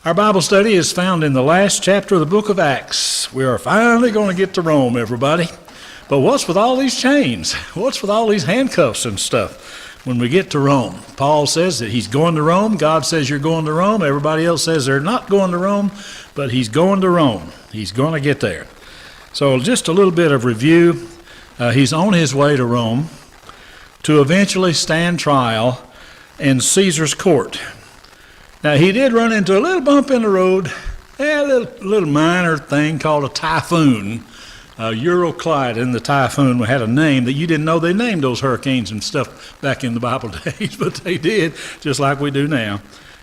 Our Bible study is found in the last chapter of the book of Acts. We are finally going to get to Rome, everybody. But what's with all these chains? What's with all these handcuffs and stuff when we get to Rome? Paul says that he's going to Rome. God says you're going to Rome. Everybody else says they're not going to Rome, but he's going to Rome. He's going to get there. So just a little bit of review. He's on his way to Rome to eventually stand trial in Caesar's court. Now, he did run into a little bump in the road, a little minor thing called a typhoon. Euroclydon, the typhoon, had a name that you didn't know they named those hurricanes and stuff back in the Bible days, but they did, just like we do now.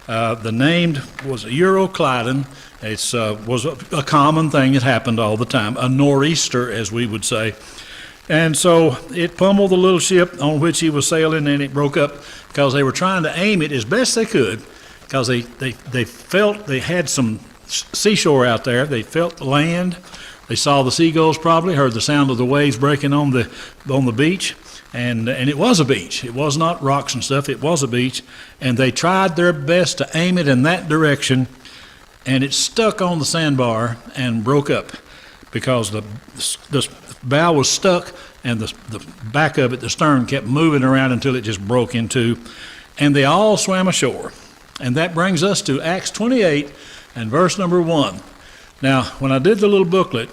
The name was Euroclydon. It was a common thing that happened all the time, a nor'easter, as we would say. And so it pummeled the little ship on which he was sailing, and it broke up because they were trying to aim it as best they could, because they felt they had some seashore out there. They felt the land. They saw the seagulls probably, heard the sound of the waves breaking on the beach, and it was a beach. It was not rocks and stuff. It was a beach, and they tried their best to aim it in that direction, and it stuck on the sandbar and broke up because the bow was stuck, and the back of it, the stern, kept moving around until it just broke in two, and they all swam ashore. And that brings us to Acts 28 and verse number 1. Now, when I did the little booklet,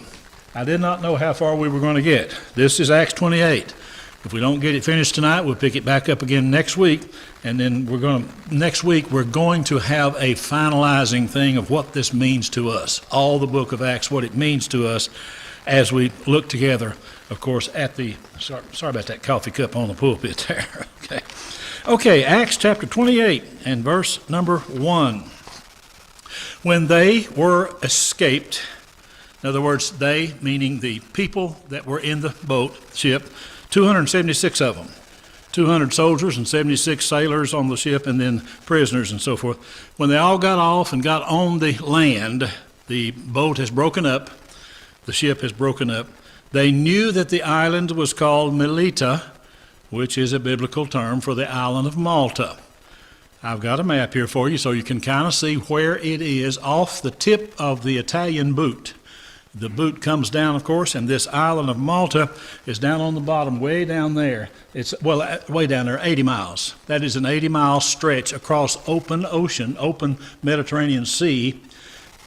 I did not know how far we were going to get. This is Acts 28. If we don't get it finished tonight, we'll pick it back up again next week. And then next week, we're going to have a finalizing thing of what this means to us. All the book of Acts, what it means to us as we look together, of course, at the, sorry about that coffee cup on the pulpit there. Okay, Acts chapter 28 and verse number 1. When they were escaped, in other words, they meaning the people that were in the ship, 276 of them, 200 soldiers and 76 sailors on the ship, and then prisoners and so forth. When they all got off and got on the land, the boat has broken up, the ship has broken up. They knew that the island was called Melita, which is a biblical term for the island of Malta. I've got a map here for you so you can kind of see where it is off the tip of the Italian boot. The boot comes down, of course, and this island of Malta is down on the bottom, way down there. It's, well, way down there, 80 miles. That is an 80-mile stretch across open ocean, open Mediterranean Sea,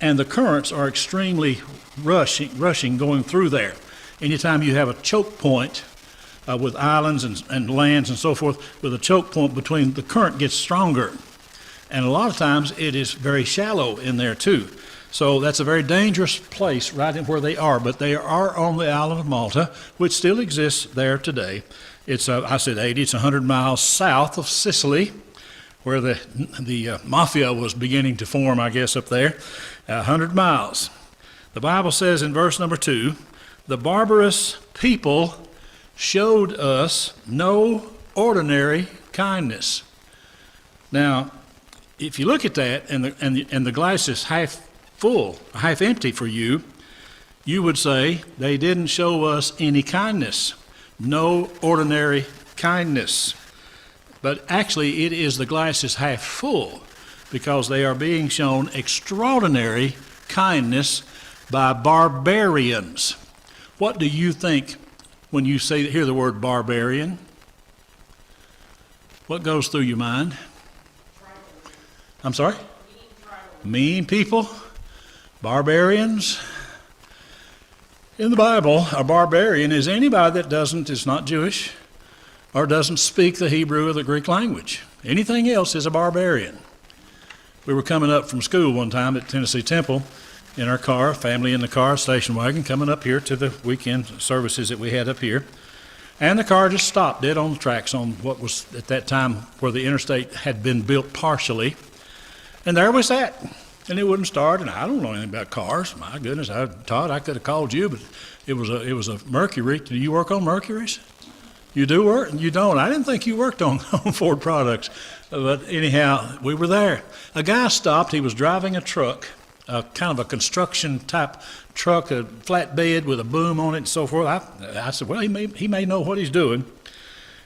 and the currents are extremely rushing going through there. Anytime you have a choke point, with islands and lands and so forth, with a choke point between, the current gets stronger. And a lot of times it is very shallow in there too. So that's a very dangerous place right in where they are. But they are on the island of Malta, which still exists there today. It's, I said 80, it's 100 miles south of Sicily, where the mafia was beginning to form, I guess, up there. 100 miles. The Bible says in verse number 2, the barbarous people showed us no ordinary kindness. Now, if you look at that and the glass is half full, half empty for you, you would say they didn't show us any kindness, no ordinary kindness. But actually, it is the glass is half full because they are being shown extraordinary kindness by barbarians. What do you think when you hear the word barbarian? What goes through your mind? I'm sorry? Mean people? Barbarians? In the Bible, a barbarian is anybody that is not Jewish or doesn't speak the Hebrew or the Greek language. Anything else is a barbarian. We were coming up from school one time at Tennessee Temple in our car, family in the car, station wagon, coming up here to the weekend services that we had up here. And the car just stopped dead on the tracks on what was at that time where the interstate had been built partially. And there we sat. And it wouldn't start, and I don't know anything about cars. My goodness, Todd, I could have called you, but it was a Mercury. Do you work on Mercuries? You do work? You don't? I didn't think you worked on Ford products. But anyhow, we were there. A guy stopped. He was driving a truck, kind of a construction type truck, a flatbed with a boom on it and so forth. I said, well, he may know what he's doing.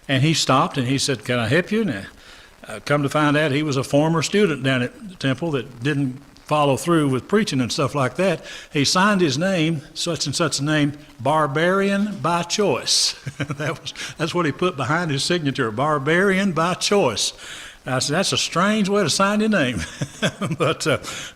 And he stopped and he said, can I help you? And come to find out, he was a former student down at the temple that didn't follow through with preaching and stuff like that, he signed his name, such and such a name, Barbarian by choice. That's what he put behind his signature, Barbarian by choice. I said, that's a strange way to sign your name, but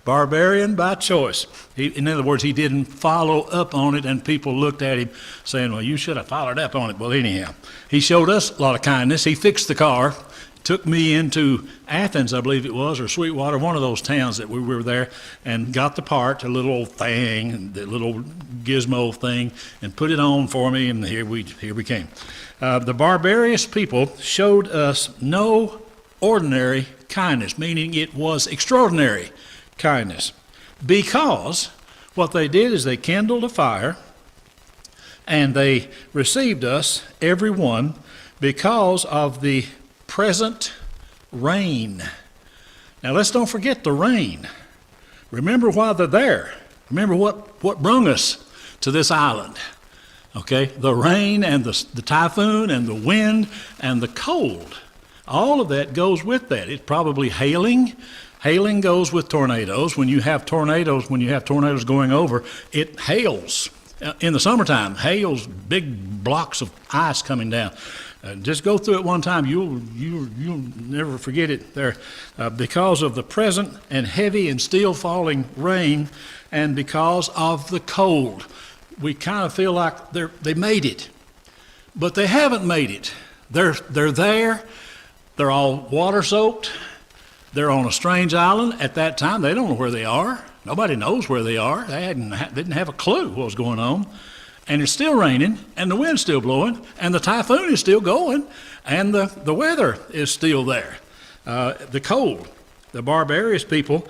Barbarian by choice. In other words, he didn't follow up on it, and people looked at him saying, well, you should have followed up on it. Well, anyhow, he showed us a lot of kindness. He fixed the car, took me into Athens, I believe it was, or Sweetwater, one of those towns that we were there, and got the part, a little old thing, the little gizmo thing, and put it on for me, and here we came. The Barbarians people showed us no ordinary kindness, meaning it was extraordinary kindness, because what they did is they kindled a fire and they received us, every one, because of the present rain. Now let's don't forget the rain. Remember why they're there. Remember what brung us to this island. Okay, the rain and the typhoon and the wind and the cold. All of that goes with that. It's probably hailing. Hailing goes with tornadoes. When you have tornadoes going over, it hails. In the summertime, hails, big blocks of ice coming down. Just go through it one time. You'll never forget it there. Because of the present and heavy and still falling rain, and because of the cold, we kind of feel like they made it, but they haven't made it. They're there. They're all water soaked. They're on a strange island. At that time, they don't know where they are. Nobody knows where they are. They didn't have a clue what was going on. And it's still raining, and the wind's still blowing, and the typhoon is still going, and the weather is still there. The cold. The Barbarians people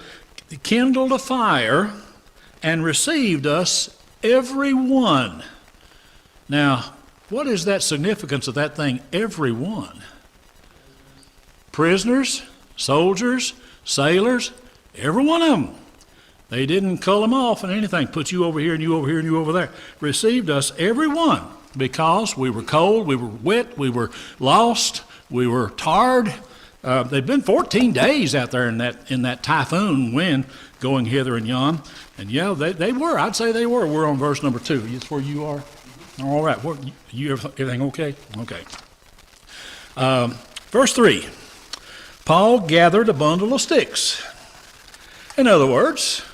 kindled a fire and received us, every one. Now, what is that significance of that thing, every one? Prisoners, soldiers, sailors, every one of them. They didn't cull them off and anything, put you over here and you over here and you over there. Received us, every one, because we were cold, we were wet, we were lost, we were tarred. They'd been 14 days out there in that typhoon wind going hither and yon. And yeah, they were. I'd say they were. We're on verse number 2. That's where you are. All right. Everything okay? Okay. Verse 3. Paul gathered a bundle of sticks. In other words,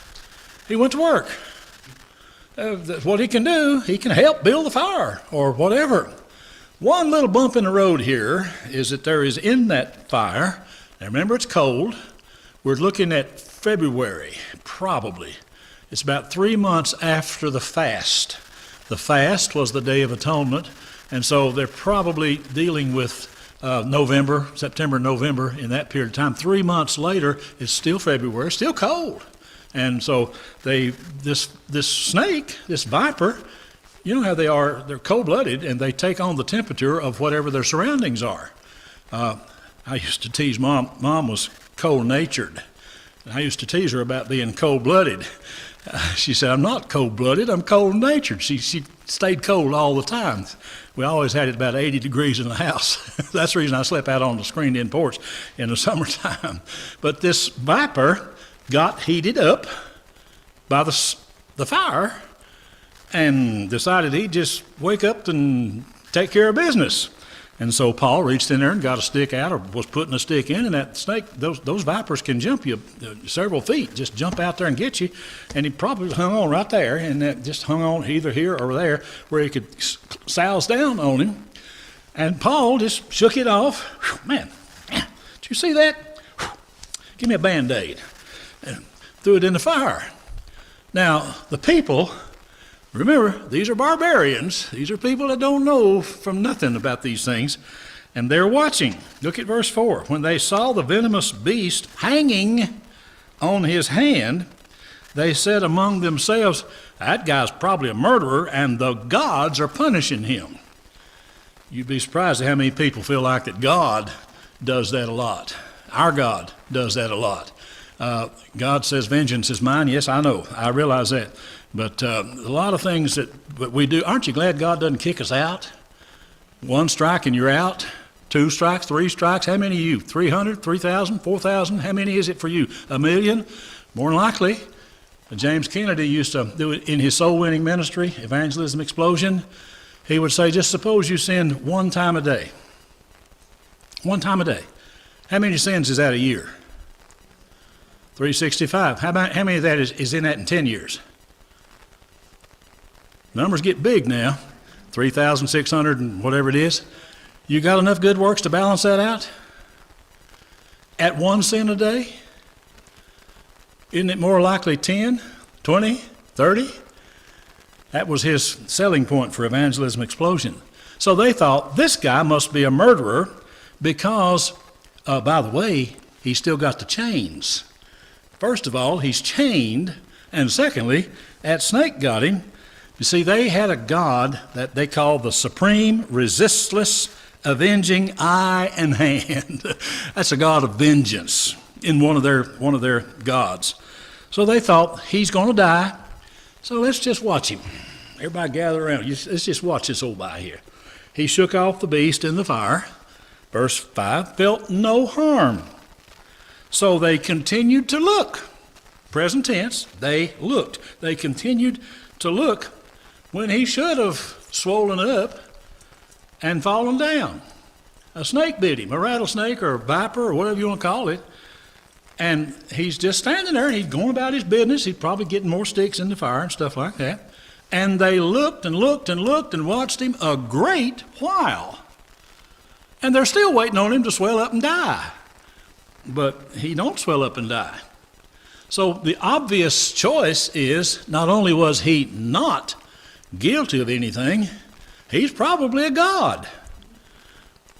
he went to work. What he can do, he can help build the fire or whatever. One little bump in the road here is that there is in that fire, now remember it's cold, we're looking at February, probably. It's about 3 months after the fast. The fast was the Day of Atonement, and so they're probably dealing with September, November, in that period of time. 3 months later, it's still February, still cold. And so this snake, this viper, you know how they are, they're cold-blooded, and they take on the temperature of whatever their surroundings are. I used to tease Mom. Mom was cold-natured. I used to tease her about being cold-blooded. She said, I'm not cold-blooded, I'm cold-natured. She stayed cold all the time. We always had it about 80 degrees in the house. That's the reason I slept out on the screened-in porch in the summertime. But this viper got heated up by the fire and decided he'd just wake up and take care of business. And so Paul reached in there and got a stick out, or was putting a stick in, and that snake, those vipers can jump you several feet, just jump out there and get you. And he probably hung on right there, and that just hung on either here or there where he could souse down on him. And Paul just shook it off. Whew, man, did you see that? Whew, give me a Band-Aid. And threw it in the fire. Now, the people, remember, these are barbarians. These are people that don't know from nothing about these things. And they're watching. Look at verse 4. When they saw the venomous beast hanging on his hand, they said among themselves, that guy's probably a murderer, and the gods are punishing him. You'd be surprised at how many people feel like that God does that a lot. Our God does that a lot. God says, vengeance is mine. Yes, I know. I realize that. But a lot of things that we do, aren't you glad God doesn't kick us out? 1 strike and you're out. 2 strikes, 3 strikes. How many are you? 300, 3,000, 4,000? How many is it for you? 1 million? More than likely, James Kennedy used to do it in his soul-winning ministry, Evangelism Explosion. He would say, just suppose you sin one time a day. One time a day. How many sins is that a year? 365. How many of that is in that in 10 years? Numbers get big now. 3,600 and whatever it is. You got enough good works to balance that out? At one sin a day? Isn't it more likely 10, 20, 30? That was his selling point for Evangelism Explosion. So they thought, this guy must be a murderer because, by the way, he's still got the chains. First of all, he's chained, and secondly, that snake got him. You see, they had a god that they called the Supreme, Resistless, Avenging Eye and Hand. That's a god of vengeance in one of their gods. So they thought, he's going to die, so let's just watch him. Everybody gather around. Let's just watch this old guy here. He shook off the beast in the fire. Verse 5, felt no harm. So they continued to look. Present tense, they looked. They continued to look when he should have swollen up and fallen down. A snake bit him, a rattlesnake or a viper or whatever you want to call it. And he's just standing there and he's going about his business. He's probably getting more sticks in the fire and stuff like that. And they looked and looked and looked and watched him a great while. And they're still waiting on him to swell up and die. But he don't swell up and die. So the obvious choice is not only was he not guilty of anything, he's probably a god.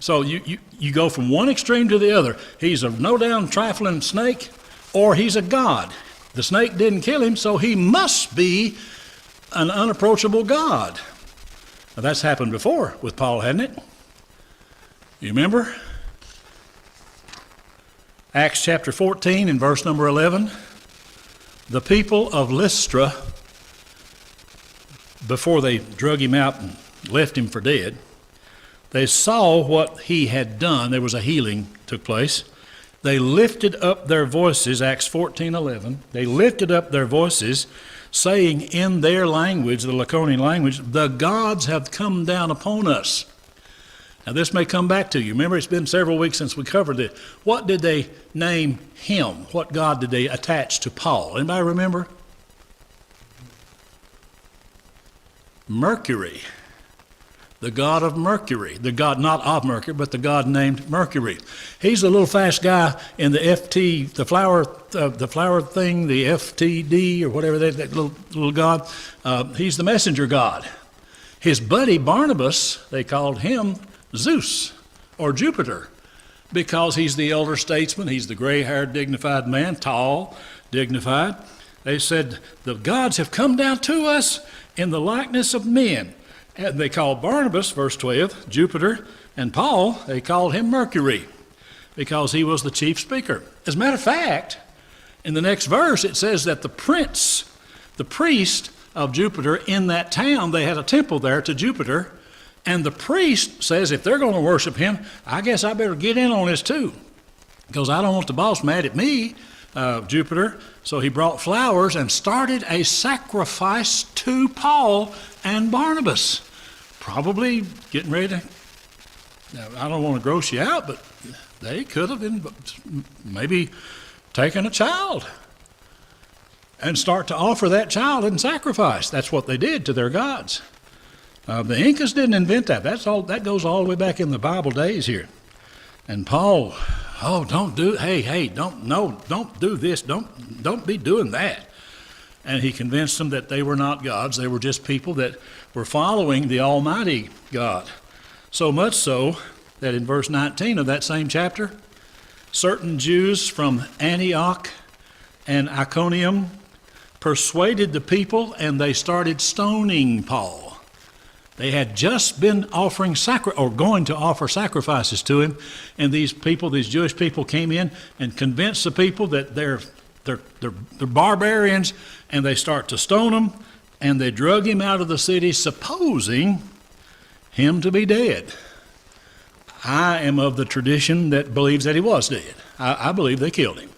So you go from one extreme to the other. He's a no-down trifling snake, or he's a god. The snake didn't kill him, so he must be an unapproachable god. Now, that's happened before with Paul, hadn't it? You remember? Acts chapter 14 and verse number 11. The people of Lystra, before they drug him out and left him for dead, they saw what he had done. There was a healing took place. They lifted up their voices, Acts 14:11. They lifted up their voices, saying in their language, the Laconian language, the gods have come down upon us. Now this may come back to you. Remember, it's been several weeks since we covered it. What did they name him? What god did they attach to Paul? Anybody remember? Mercury. The god of Mercury. The god not of Mercury, but the god named Mercury. He's a little fast guy in the FT, the flower thing, the FTD or whatever that little god. He's the messenger god. His buddy Barnabas, they called him Zeus or Jupiter, because he's the elder statesman. He's the gray-haired, dignified man, tall, dignified. They said, the gods have come down to us in the likeness of men. And they called Barnabas, verse 12, Jupiter, and Paul, they called him Mercury, because he was the chief speaker. As a matter of fact, in the next verse, it says that the priest of Jupiter in that town, they had a temple there to Jupiter, and the priest says, if they're going to worship him, I guess I better get in on this too, because I don't want the boss mad at me, Jupiter. So he brought flowers and started a sacrifice to Paul and Barnabas, probably getting ready to, now, I don't want to gross you out, but they could have been maybe taken a child and start to offer that child in sacrifice. That's what they did to their gods. The Incas didn't invent that. That goes all the way back in the Bible days here. And Paul, don't do this. Don't be doing that. And he convinced them that they were not gods. They were just people that were following the Almighty God. So much so that in verse 19 of that same chapter, certain Jews from Antioch and Iconium persuaded the people, and they started stoning Paul. They had just been offering going to offer sacrifices to him, and these Jewish people came in and convinced the people that they're barbarians, and they start to stone him, and they drug him out of the city, supposing him to be dead. I am of the tradition that believes that he was dead. I believe they killed him.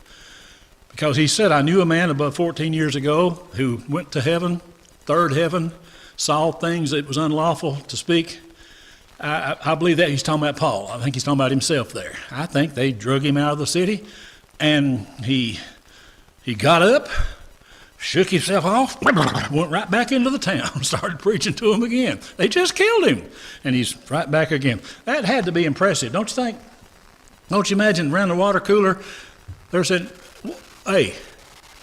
Because he said, I knew a man about 14 years ago who went to heaven, third heaven, saw things that was unlawful to speak. I believe that he's talking about Paul. I think he's talking about himself there. I think they drug him out of the city, and he got up, shook himself off, went right back into the town, started preaching to them again. They just killed him, and he's right back again. That had to be impressive, don't you think? Don't you imagine around the water cooler, they're saying, hey,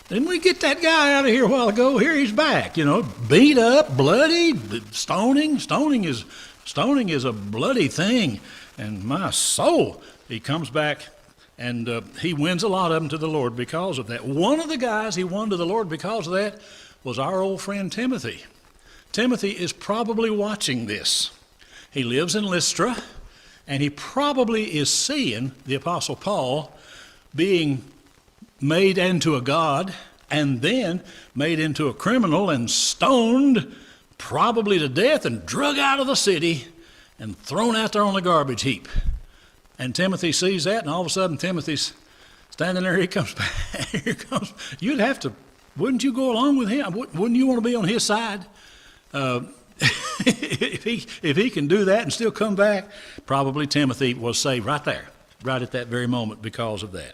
didn't we get that guy out of here a while ago? Here he's back, beat up, bloody, stoning. Stoning is a bloody thing, and my soul, he comes back. And he wins a lot of them to the Lord because of that. One of the guys he won to the Lord because of that was our old friend Timothy. Timothy is probably watching this. He lives in Lystra, and he probably is seeing the Apostle Paul being made into a god and then made into a criminal and stoned, probably to death, and drug out of the city and thrown out there on the garbage heap. And Timothy sees that, and all of a sudden Timothy's standing there. He comes back. Here comes. You'd have to, wouldn't you go along with him? Wouldn't you want to be on his side? If he can do that and still come back, probably Timothy was saved right there, right at that very moment because of that.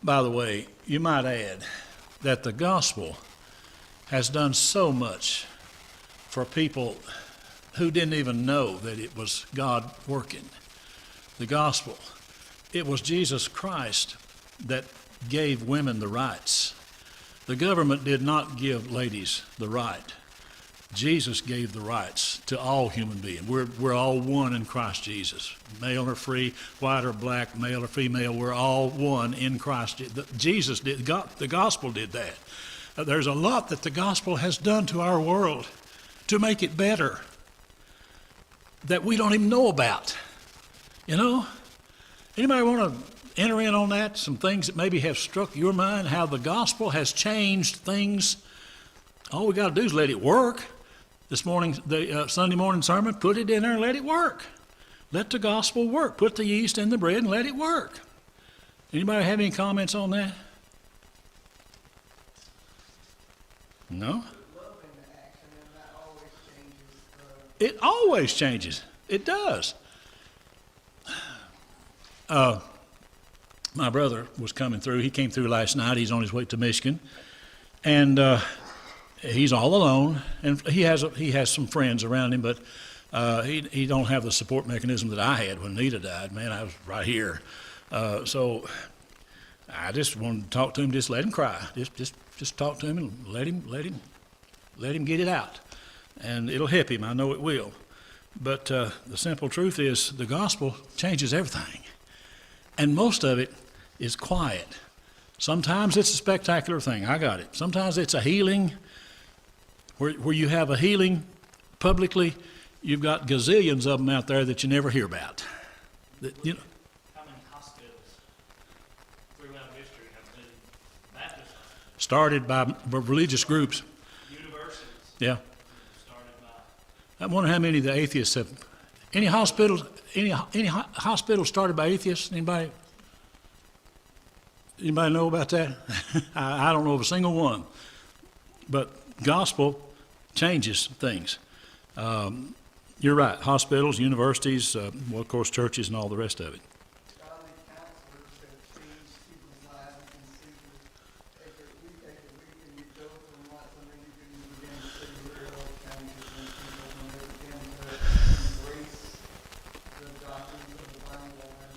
By the way, you might add that the gospel has done so much for people who didn't even know that it was God working. The gospel, it was Jesus Christ that gave women the rights. The government did not give ladies the right. Jesus gave the rights to all human beings. We're all one in Christ Jesus. Male or free, white or black, male or female, we're all one in Christ. Jesus did, the gospel did that. There's a lot that the gospel has done to our world to make it better that we don't even know about. Anybody want to enter in on that? Some things that maybe have struck your mind, how the gospel has changed things. All we got to do is let it work. This morning, the Sunday morning sermon, put it in there and let it work. Let the gospel work. Put the yeast in the bread and let it work. Anybody have any comments on that? No? It always changes. It does. My brother was coming through. He came through last night. He's on his way to Michigan, and he's all alone. And he has some friends around him, but he don't have the support mechanism that I had when Nita died. Man, I was right here. So I just wanted to talk to him. Just let him cry. Just talk to him and let him get it out, and it'll help him. I know it will. But the simple truth is the gospel changes everything. And most of it is quiet. Sometimes it's a spectacular thing. I got it. Sometimes it's a healing. Where you have a healing publicly, you've got gazillions of them out there that you never hear about. How many hospitals throughout history have been Baptist hospitals? Started by religious groups. Universities. Yeah. Started by. I wonder how many of the atheists have. Any hospitals started by atheists? Anybody know about that? I don't know of a single one. But gospel changes things. You're right. Hospitals, universities, well, of course, churches and all the rest of it. Godly counselors have changed people's lives. You can see that after week and you go from what something you can begin to see real changes in people when they begin to embrace the doctrines of the Bible and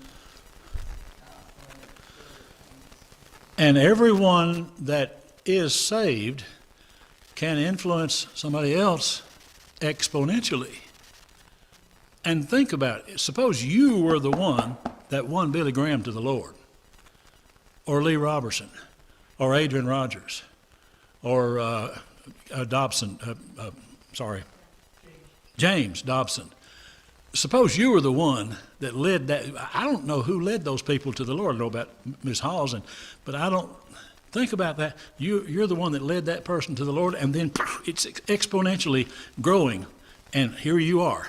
when it changes. And everyone that is saved can influence somebody else exponentially. And think about it. Suppose you were the one that won Billy Graham to the Lord, or Lee Robertson, or Adrian Rogers, or James Dobson. Suppose you were the one that led that. I don't know who led those people to the Lord. I know about Miss Halls, but I don't think about that. You're the one that led that person to the Lord, and then it's exponentially growing, and here you are.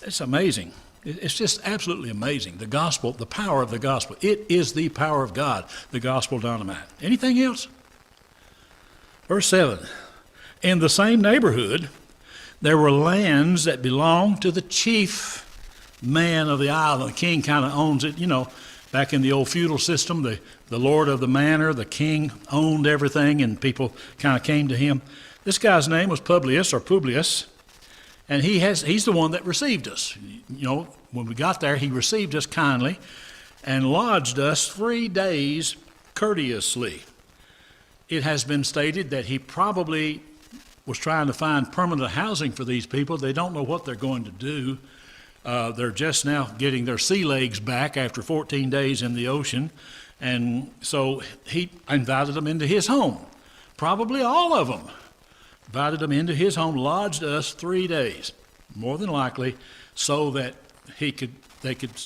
It's amazing. It's just absolutely amazing. The gospel, the power of the gospel. It is the power of God, the gospel dynamite. Anything else? Verse 7. In the same neighborhood, there were lands that belonged to the chief man of the island. The king kind of owns it. You know, back in the old feudal system, the lord of the manor, the king owned everything, and people kind of came to him. This guy's name was Publius, and he's the one that received us. You know, when we got there, he received us kindly and lodged us 3 days courteously. It has been stated that he probably was trying to find permanent housing for these people. They don't know what they're going to do. They're just now getting their sea legs back after 14 days in the ocean. And so he invited them into his home. Probably all of them. Invited them into his home, lodged us 3 days, more than likely, so that they could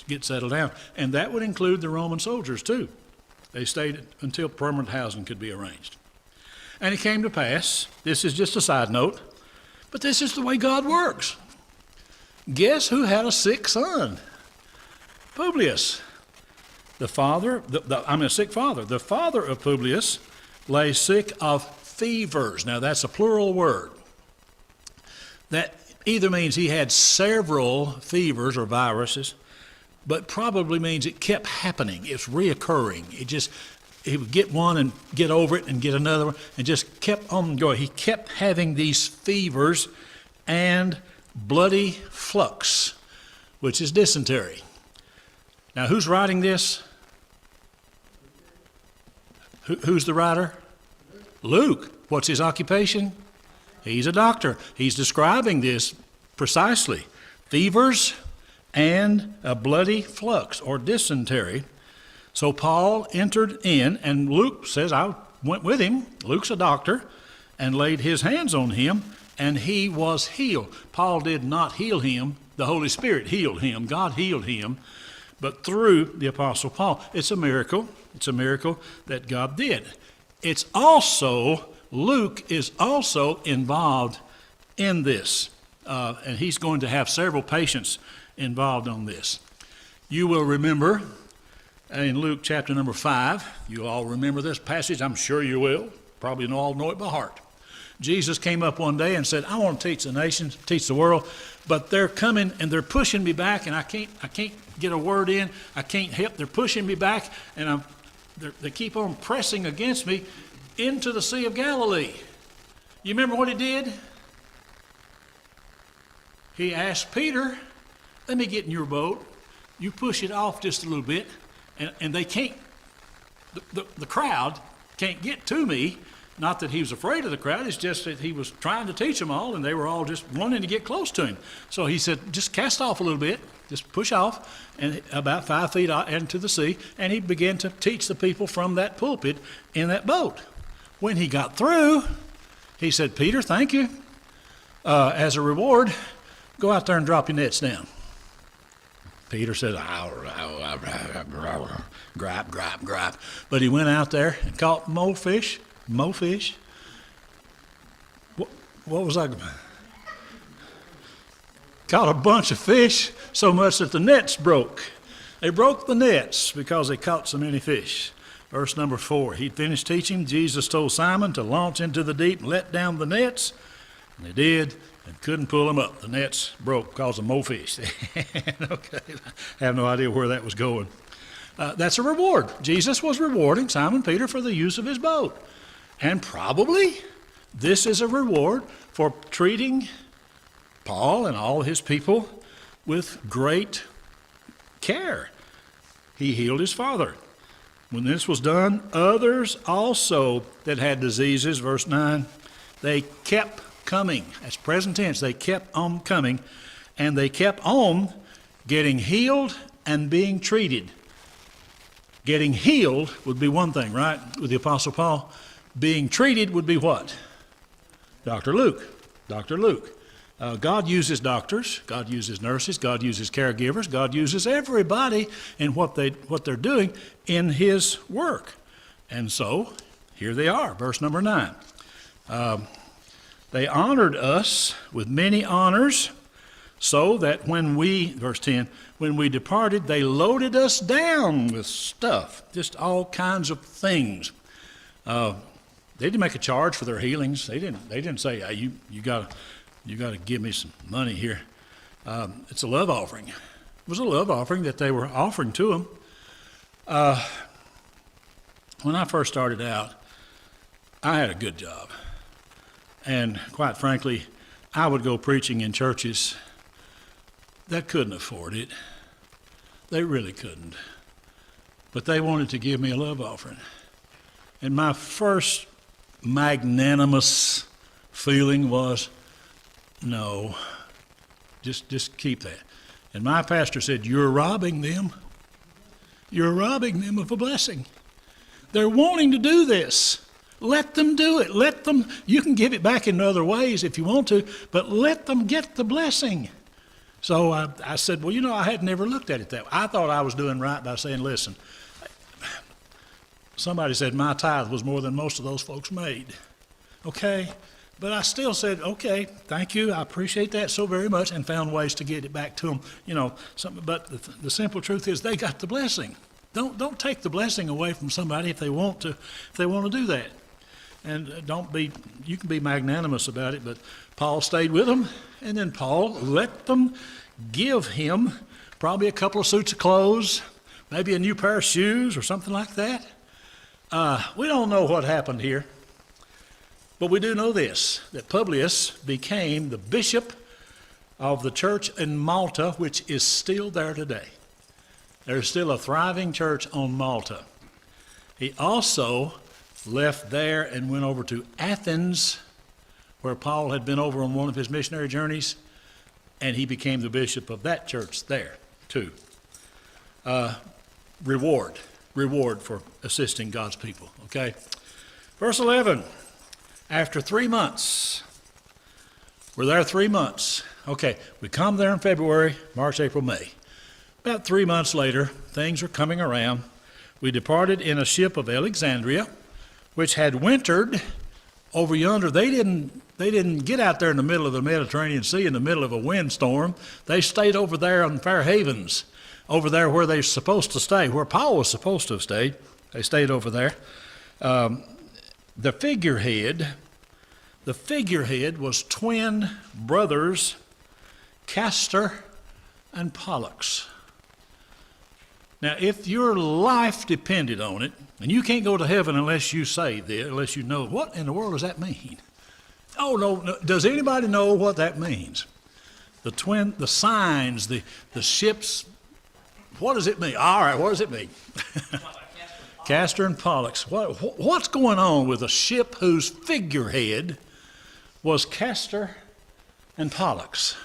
get settled down. And that would include the Roman soldiers too. They stayed until permanent housing could be arranged. And it came to pass, this is just a side note, but this is the way God works. Guess who had a sick son? Publius. A sick father. The father of Publius lay sick of fevers. Now that's a plural word. That either means he had several fevers or viruses, but probably means it kept happening. It's reoccurring. He would get one and get over it and get another one and just kept on going. He kept having these fevers and bloody flux, which is dysentery. Now, who's writing this? Who's the writer? Luke. What's his occupation? He's a doctor. He's describing this precisely. Fevers and a bloody flux or dysentery. So Paul entered in, and Luke says, I went with him. Luke's a doctor, and laid his hands on him, and he was healed. Paul did not heal him. The Holy Spirit healed him. God healed him, but through the Apostle Paul. It's a miracle. It's a miracle that God did. It's also, Luke is also involved in this, and he's going to have several patients involved on this. You will remember in Luke chapter number 5, you all remember this passage, I'm sure you will, probably all know it by heart. Jesus came up one day and said, I want to teach the nations, teach the world, but they're coming and they're pushing me back, and I can't get a word in, I can't help, they're pushing me back, and they keep on pressing against me into the Sea of Galilee. You remember what he did? He asked Peter, let me get in your boat, you push it off just a little bit, and they can't, the crowd can't get to me. Not that he was afraid of the crowd, it's just that he was trying to teach them all, and they were all just wanting to get close to him. So he said, just cast off a little bit, just push off, and about 5 feet out into the sea, and he began to teach the people from that pulpit in that boat. When he got through, he said, Peter, thank you. As a reward, go out there and drop your nets down. Peter said, grab. But he went out there and caught more fish. What was I? Caught a bunch of fish, so much that the nets broke. They broke the nets because they caught so many fish. Verse number 4, he'd finished teaching. Jesus told Simon to launch into the deep and let down the nets. And they did, and couldn't pull them up. The nets broke because of more fish. Okay, I have no idea where that was going. That's a reward. Jesus was rewarding Simon Peter for the use of his boat. And probably this is a reward for treating Paul and all his people with great care. He healed his father. When this was done, others also that had diseases, verse 9, they kept coming. That's present tense. They kept on coming, and they kept on getting healed and being treated. Getting healed would be one thing, right, with the Apostle Paul. Being treated would be what? Dr. Luke. God uses doctors, God uses nurses, God uses caregivers, God uses everybody in what they're doing in his work. And so, here they are, verse number 9. They honored us with many honors, So that when we, verse 10, when we departed, they loaded us down with stuff, just all kinds of things. They didn't make a charge for their healings. They didn't say, hey, you got to give me some money here. It's a love offering. It was a love offering that they were offering to him. When I first started out, I had a good job. And quite frankly, I would go preaching in churches that couldn't afford it. They really couldn't. But they wanted to give me a love offering. And my first magnanimous feeling was, no, just keep that. And my pastor said, you're robbing them. You're robbing them of a blessing. They're wanting to do this. Let them do it. Let them, you can give it back in other ways if you want to, but let them get the blessing. So I said, well, I had never looked at it that way. I thought I was doing right by saying, listen, somebody said my tithe was more than most of those folks made. Okay? But I still said, okay, thank you. I appreciate that so very much, and found ways to get it back to them. But the simple truth is they got the blessing. Don't take the blessing away from somebody if they want to do that. And you can be magnanimous about it, but Paul stayed with them, and then Paul let them give him probably a couple of suits of clothes, maybe a new pair of shoes or something like that. We don't know what happened here, but we do know this, that Publius became the bishop of the church in Malta, which is still there today. There's still a thriving church on Malta. He also left there and went over to Athens, where Paul had been over on one of his missionary journeys, and he became the bishop of that church there, too. Reward for assisting God's people, okay? Verse 11, after 3 months, we're there 3 months. Okay, we come there in February, March, April, May. About 3 months later, things are coming around. We departed in a ship of Alexandria, which had wintered over yonder. They didn't get out there in the middle of the Mediterranean Sea in the middle of a windstorm. They stayed over there on Fair Havens, over there where they're supposed to stay, where Paul was supposed to have stayed. They stayed over there. The figurehead was twin brothers, Castor and Pollux. Now, if your life depended on it, and you can't go to heaven unless you say this, unless you know, what in the world does that mean? Oh, no. Does anybody know what that means? The signs, the ships, what does it mean? All right, what does it mean? Castor and Pollux. What's going on with a ship whose figurehead was Castor and Pollux?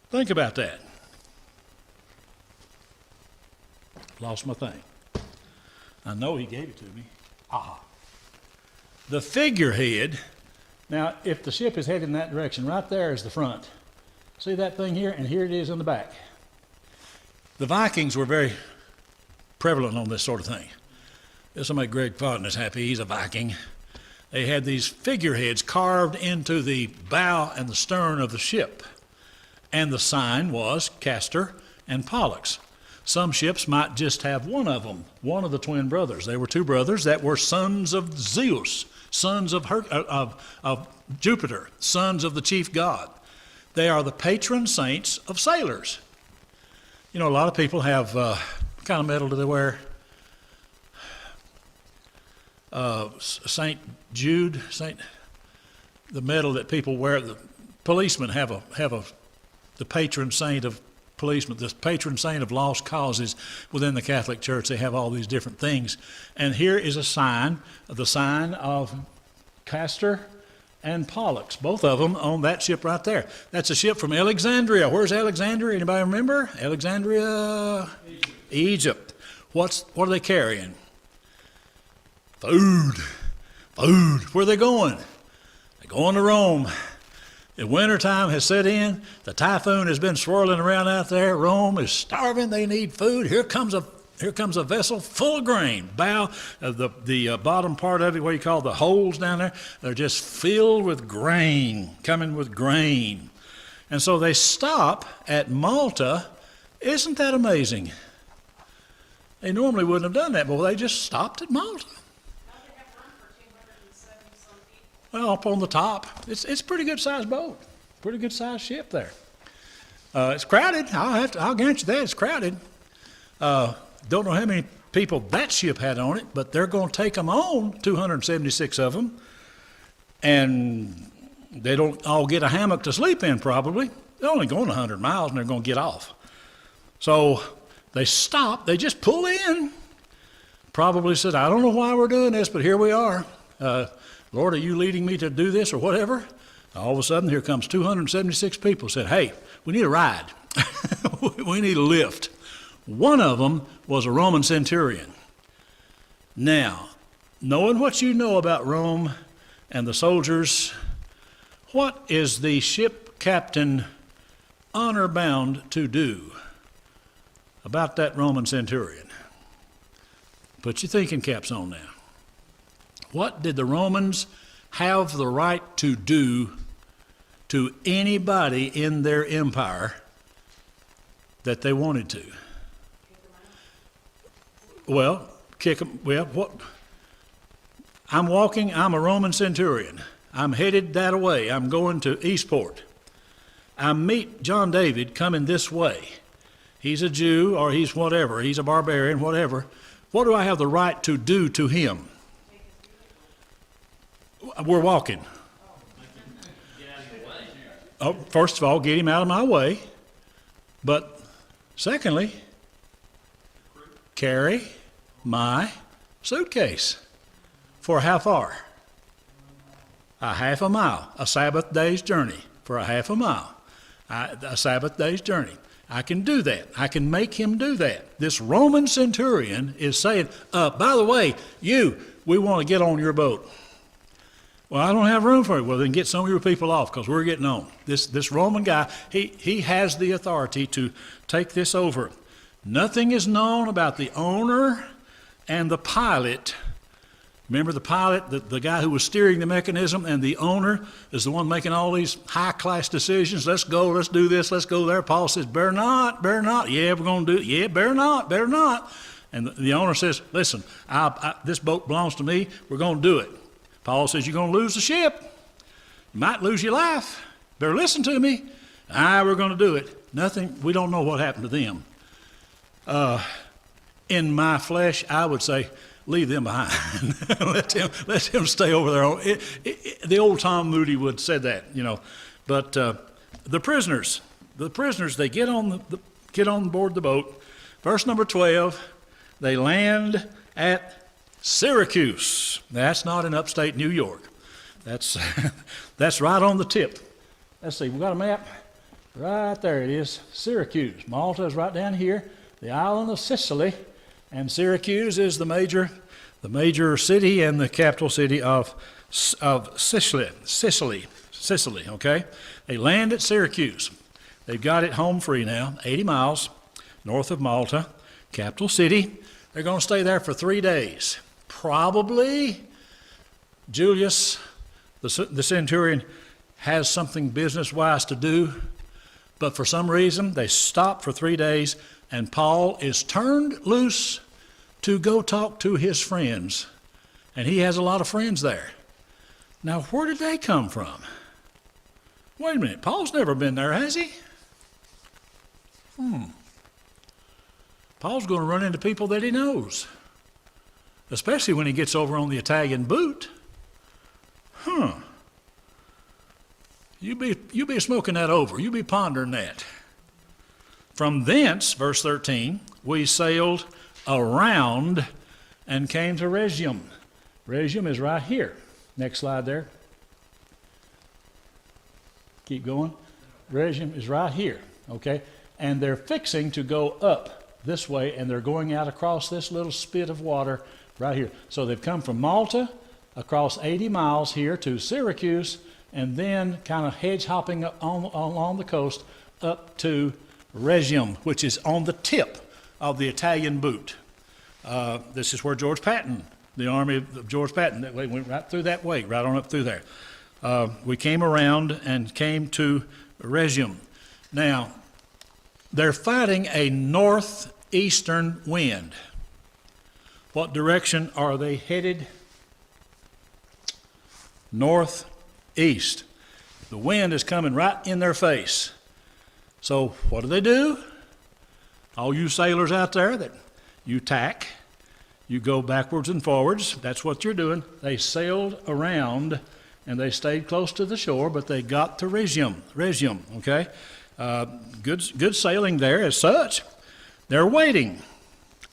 Think about that. Lost my thing. I know he gave it to me. The figurehead. Now, if the ship is headed in that direction, right there is the front. See that thing here? And here it is in the back. The Vikings were very prevalent on this sort of thing. This will make Greg Fodness happy. He's a Viking. They had these figureheads carved into the bow and the stern of the ship. And the sign was Castor and Pollux. Some ships might just have one of them, one of the twin brothers. They were two brothers that were sons of Zeus, sons of Jupiter, sons of the chief god. They are the patron saints of sailors. A lot of people have, what kind of medal do they wear? St. Jude, the medal that people wear. The policemen have the patron saint of policemen, the patron saint of lost causes within the Catholic Church. They have all these different things. And here is a sign, the sign of Castor and Pollux, both of them on that ship right there. That's a ship from Alexandria. Where's Alexandria? Anybody remember? Alexandria, Egypt. What are they carrying? Food. Where are they going? They're going to Rome. The wintertime has set in. The typhoon has been swirling around out there. Rome is starving. They need food. Here comes a vessel full of grain. The bottom part of it, what you call the holes down there, they're just filled with grain, coming with grain. And so they stop at Malta. Isn't that amazing? They normally wouldn't have done that, but they just stopped at Malta. Well, up on the top. It's a pretty good sized boat. Pretty good sized ship there. It's crowded. I'll guarantee you that it's crowded. Don't know how many people that ship had on it, but they're going to take them on, 276 of them, and they don't all get a hammock to sleep in probably. They're only going 100 miles and they're going to get off. So they stop. They just pull in. Probably said, I don't know why we're doing this, but here we are. Lord, are you leading me to do this or whatever? All of a sudden, here comes 276 people said, hey, we need a ride. We need a lift. One of them was a Roman centurion. Now, knowing what you know about Rome and the soldiers, what is the ship captain honor bound to do about that Roman centurion? Put your thinking caps on now. What did the Romans have the right to do to anybody in their empire that they wanted to? Well, kick them. Well, what? I'm a Roman centurion. I'm headed that way. I'm going to Eastport. I meet John David coming this way. He's a Jew or he's whatever. He's a barbarian, whatever. What do I have the right to do to him? We're walking. Oh, first of all, get him out of my way. But secondly, carry my suitcase for how far? A half a mile, a Sabbath day's journey for a half a mile, a Sabbath day's journey. I can do that. I can make him do that. This Roman centurion is saying, by the way, we want to get on your boat. Well, I don't have room for it. Well, then get some of your people off because we're getting on. This Roman guy, he has the authority to take this over. Nothing is known about the owner and the pilot. Remember the pilot, the guy who was steering the mechanism, and the owner is the one making all these high-class decisions. Let's go, let's do this, let's go there. Paul says, better not. Yeah, we're going to do it. Yeah, better not. And the owner says, listen, this boat belongs to me. We're going to do it. Paul says, you're going to lose the ship. You might lose your life. Better listen to me. We're going to do it. Nothing, we don't know what happened to them. In my flesh, I would say, leave them behind. let them stay over there. The old Tom Mooty would say that, But the prisoners, they get on board the boat. Verse number 12, they land at Syracuse. That's not in upstate New York. That's right on the tip. Let's see, we got a map. Right there it is, Syracuse. Malta is right down here. The island of Sicily. And Syracuse is the major city and the capital city of Sicily, okay? They land at Syracuse. They've got it home free now, 80 miles north of Malta, capital city. They're going to stay there for 3 days. Probably Julius, the centurion, has something business-wise to do, but for some reason they stop for 3 days, and Paul is turned loose to go talk to his friends. And he has a lot of friends there. Now, where did they come from? Wait a minute, Paul's never been there, has he? Paul's going to run into people that he knows, especially when he gets over on the Italian boot. You be smoking that over. You be pondering that. From thence, verse 13, we sailed around and came to Rhegium. Rhegium is right here. Next slide there. Keep going. Rhegium is right here, okay? And they're fixing to go up this way, and they're going out across this little spit of water right here. So they've come from Malta across 80 miles here to Syracuse, and then kind of hedge hopping along the coast up to Rhegium, which is on the tip of the Italian boot. This is where George Patton, the army of George Patton, that way went right through that way, right on up through there. We came around and came to Rhegium. Now, they're fighting a northeastern wind. What direction are they headed? Northeast. The wind is coming right in their face. So what do? All you sailors out there that you tack, you go backwards and forwards. That's what you're doing. They sailed around and they stayed close to the shore, but they got to Rhegium, okay? Good sailing there as such. They're waiting.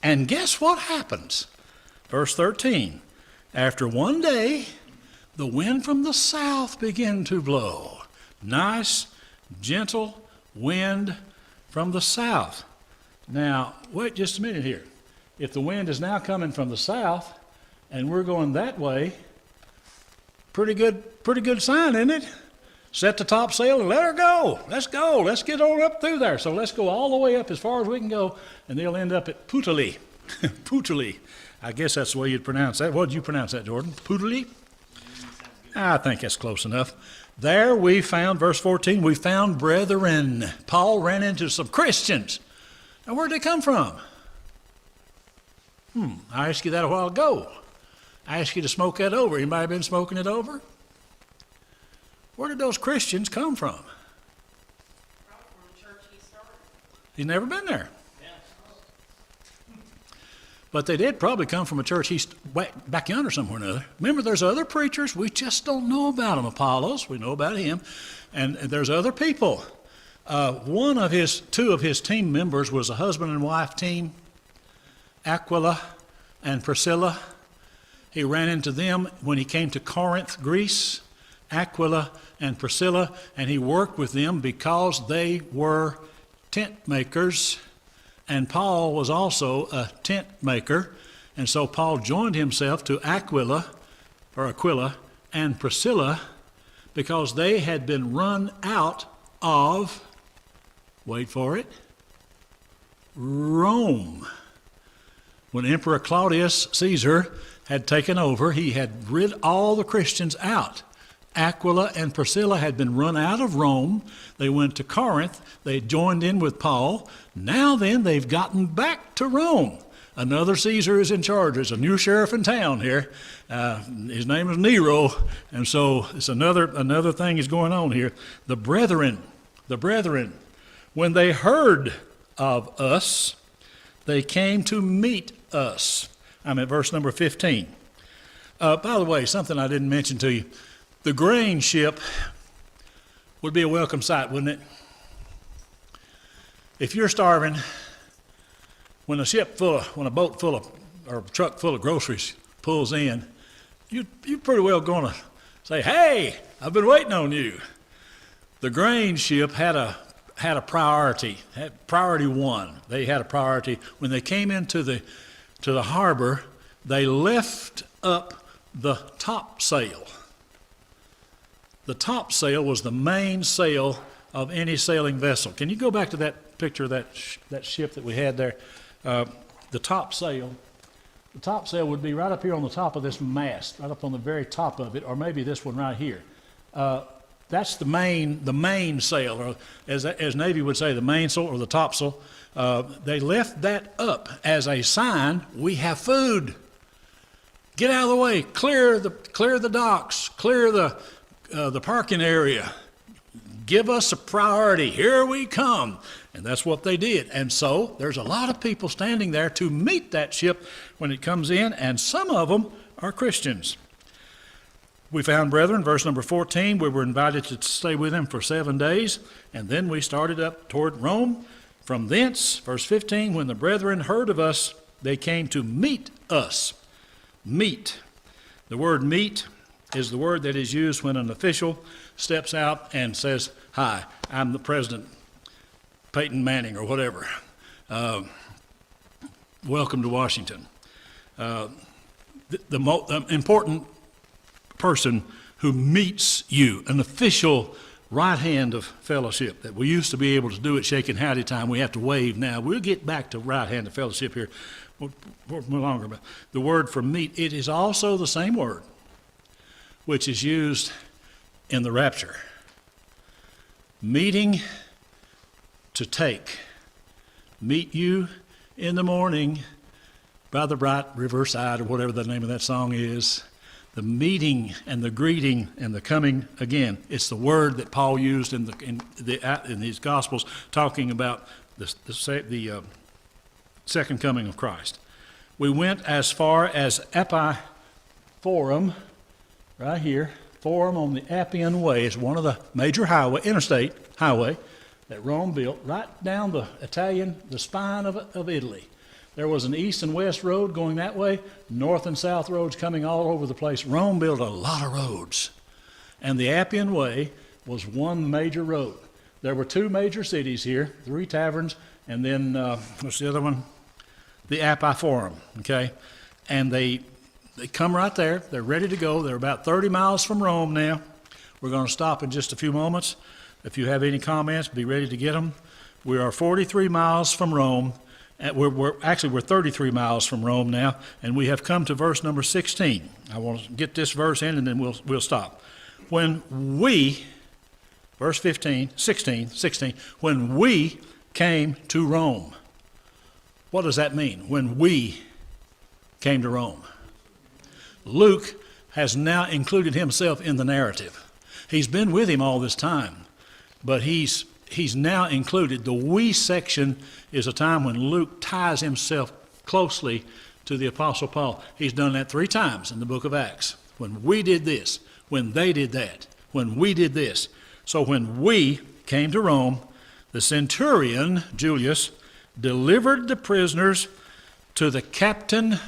And guess what happens? Verse 13. After one day, the wind from the south began to blow. Nice, gentle wind from the south. Now, wait just a minute here. If the wind is now coming from the south and we're going that way, pretty good sign, isn't it? Set the topsail and let her go. Let's go. Let's get on up through there. So let's go all the way up as far as we can go, and they'll end up at Puteoli. Puteoli. I guess that's the way you'd pronounce that. What did you pronounce that, Jordan? Puteoli? I think that's close enough. There we found, verse 14, we found brethren. Paul ran into some Christians. Now, where'd they come from? I asked you that a while ago. I asked you to smoke that over. Anybody been smoking it over? Where did those Christians come from? Probably from the church he started. He's never been there. Yeah. But they did probably come from a church back yonder somewhere or another. Remember, there's other preachers. We just don't know about them. Apollos, we know about him. And there's other people. Two of his team members was a husband and wife team, Aquila and Priscilla. He ran into them when he came to Corinth, Greece, Aquila and Priscilla, and he worked with them because they were tent makers, and Paul was also a tent maker, and so Paul joined himself to Aquila and Priscilla because they had been run out of, wait for it, Rome. When Emperor Claudius Caesar had taken over, he had rid all the Christians out. Aquila and Priscilla had been run out of Rome. They went to Corinth. They joined in with Paul. Now then, they've gotten back to Rome. Another Caesar is in charge. There's a new sheriff in town here. His name is Nero. And so it's another thing is going on here. The brethren, when they heard of us, they came to meet us. I'm at verse number 15. By the way, something I didn't mention to you. The grain ship would be a welcome sight, wouldn't it? If you're starving, when a boat full of, or a truck full of groceries pulls in, you're pretty well going to say, "Hey, I've been waiting on you." The grain ship had a priority, priority one. They had a priority. When they came into the harbor, they left up the topsail. The topsail was the main sail of any sailing vessel. Can you go back to that picture of that ship that we had there? The topsail would be right up here on the top of this mast, right up on the very top of it, or maybe this one right here. That's the main sail, or as Navy would say, the mainsail or the topsail. They left that up as a sign: we have food. Get out of the way. Clear the docks. Clear the parking area. Give us a priority. Here we come. And that's what they did. And so there's a lot of people standing there to meet that ship when it comes in, and some of them are Christians. We found brethren, verse number 14, we were invited to stay with them for 7 days, and then we started up toward Rome. From thence, verse 15, when the brethren heard of us, they came to meet us. Meet. The word meet is the word that is used when an official steps out and says, "Hi, I'm the president, Peyton Manning," or whatever. Welcome to Washington. The important person who meets you, an official right hand of fellowship that we used to be able to do at shaking howdy time. We have to wave now. We'll get back to right hand of fellowship here no longer. But the word for meet, it is also the same word which is used in the rapture. meeting to take. Meet you in the morning by the bright riverside, or whatever the name of that song is. The meeting and the greeting and the coming again. It's the word that Paul used in his Gospels, talking about the second coming of Christ. We went as far as Forum, right here. Forum on the Appian Way is one of the major interstate highway that Rome built right down the spine of Italy. There was an east and west road going that way, north and south roads coming all over the place. Rome built a lot of roads, and the Appian Way was one major road. There were two major cities here, 3 taverns, and then, what's the other one? The Appi Forum, okay? And they come right there. They're ready to go. They're about 30 miles from Rome now. We're going to stop in just a few moments. If you have any comments, be ready to get them. We are 43 miles from Rome. We're 33 miles from Rome now, and we have come to verse number 16. I want to get this verse in, and then we'll stop. When we, verse 16, when we came to Rome. What does that mean, when we came to Rome? Luke has now included himself in the narrative. He's been with him all this time, but he's now included. The we section is a time when Luke ties himself closely to the Apostle Paul. He's done that 3 times in the book of Acts. When we did this, when they did that, when we did this. So when we came to Rome, the centurion, Julius, delivered the prisoners to the captain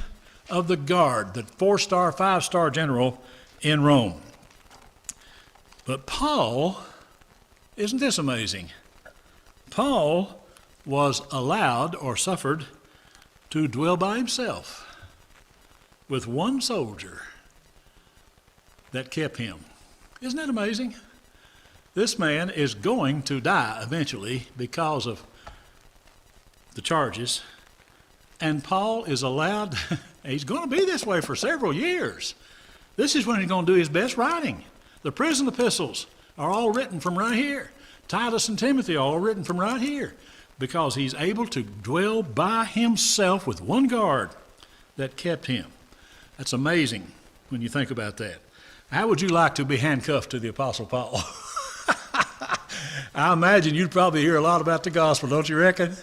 of the guard, the 4-star, 5-star general in Rome. But Paul, isn't this amazing? Paul was allowed or suffered to dwell by himself with one soldier that kept him. Isn't that amazing? This man is going to die eventually because of the charges, and Paul is allowed, he's going to be this way for several years. This is when he's going to do his best writing. The prison epistles are all written from right here. Titus and Timothy are all written from right here, because he's able to dwell by himself with one guard that kept him. That's amazing when you think about that. How would you like to be handcuffed to the Apostle Paul? I imagine you'd probably hear a lot about the gospel, don't you reckon?